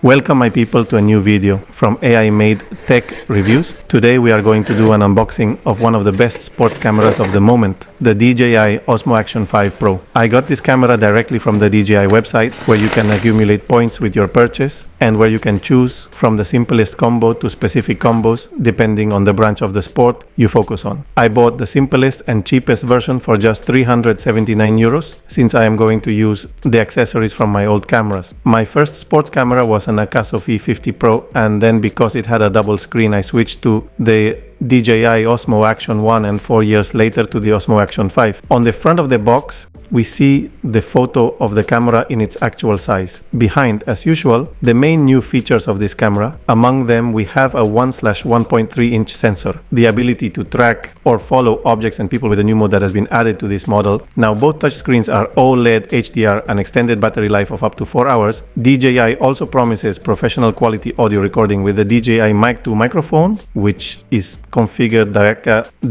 Welcome my people to a new video from AI Made Tech Reviews. Today we are going to do an unboxing of one of the best sports cameras of the moment, the DJI Osmo Action 5 Pro. I got this camera directly from the DJI website, where you can accumulate points with your purchase and where you can choose from the simplest combo to specific combos depending on the branch of the sport you focus on. I bought the simplest and cheapest version for just 379 euros since I am going to use the accessories from my old cameras. My first sports camera was an Akaso V50 Pro, and then because it had a double screen I switched to the DJI Osmo Action 1 and 4 years later to the Osmo Action 5. On the front of the box we see the photo of the camera in its actual size. Behind, as usual, the main new features of this camera. Among them we have a 1/1.3 inch sensor, the ability to track or follow objects and people with a new mode that has been added to this model. Now both touchscreens are OLED HDR and extended battery life of up to 4 hours. DJI also promises professional quality audio recording with the DJI Mic 2 microphone, which is configured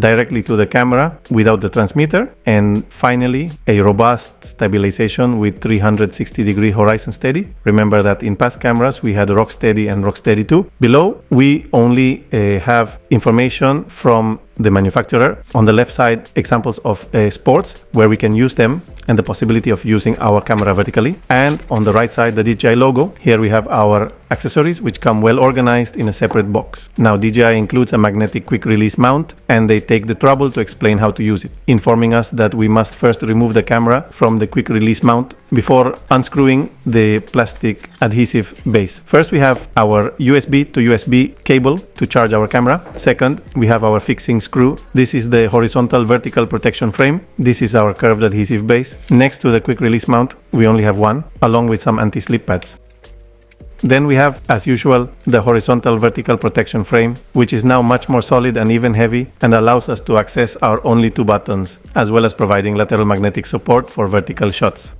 directly to the camera without the transmitter. And finally, a robust stabilization with 360-degree horizon steady. Remember that in past cameras we had Rock Steady and Rock Steady 2. Below we only have information from the manufacturer. On the left side, examples of sports where we can use them and the possibility of using our camera vertically. And on the right side, the DJI logo. Here we have our accessories, which come well organized in a separate box. Now DJI includes a magnetic quick release mount, and they take the trouble to explain how to use it, informing us that we must first remove the camera from the quick release mount before unscrewing the plastic adhesive base. First we have our USB to USB cable to charge our camera. Second, we have our fixing screw. This is the horizontal vertical protection frame. This is our curved adhesive base. Next to the quick release mount we only have one, along with some anti-slip pads. Then we have, as usual, the horizontal vertical protection frame, which is now much more solid and even heavy and allows us to access our only two buttons, as well as providing lateral magnetic support for vertical shots.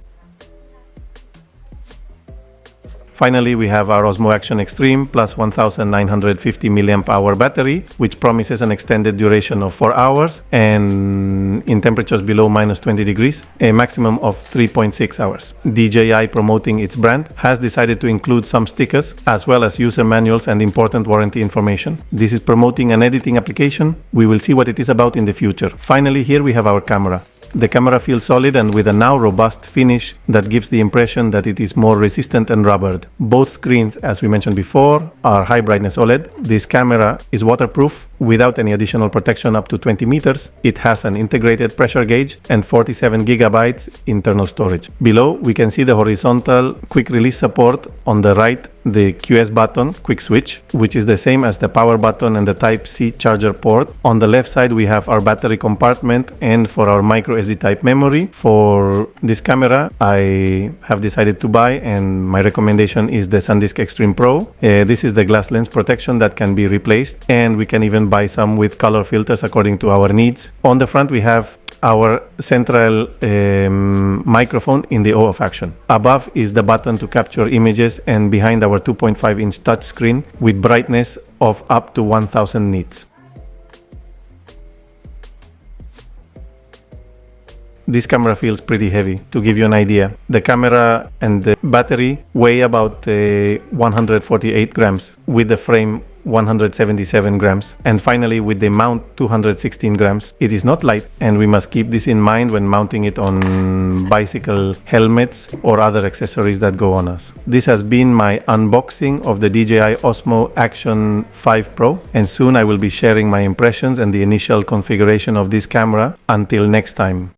Finally, we have our Osmo Action Extreme plus 1950 mAh battery, which promises an extended duration of 4 hours and in temperatures below -20 degrees, a maximum of 3.6 hours. DJI, promoting its brand, has decided to include some stickers as well as user manuals and important warranty information. This is promoting an editing application. We will see what it is about in the future. Finally, here we have our camera. The camera feels solid and with a now robust finish that gives the impression that it is more resistant and rubbered. Both screens, as we mentioned before, are high brightness OLED. This camera is waterproof without any additional protection up to 20 meters. It has an integrated pressure gauge and 47 gigabytes internal storage. Below we can see the horizontal quick release support. On the right, the QS button, quick switch, which is the same as the power button and the Type-C charger port. On the left side we have our battery compartment, and for our micro SD type memory. For this camera I have decided to buy, and my recommendation is the SanDisk Extreme Pro. This is the glass lens protection that can be replaced, and we can even buy some with color filters according to our needs. On the front we have our central microphone in the O of Action. Above is the button to capture images, and behind our 2.5-inch touchscreen with brightness of up to 1000 nits. This camera feels pretty heavy. To give you an idea, the camera and the battery weigh about 148 grams, with the frame 177 grams, and finally with the mount 216 grams. It is not light, and we must keep this in mind when mounting it on bicycle helmets or other accessories that go on us. This has been my unboxing of the DJI Osmo Action 5 Pro, and soon I will be sharing my impressions and the initial configuration of this camera. Until next time.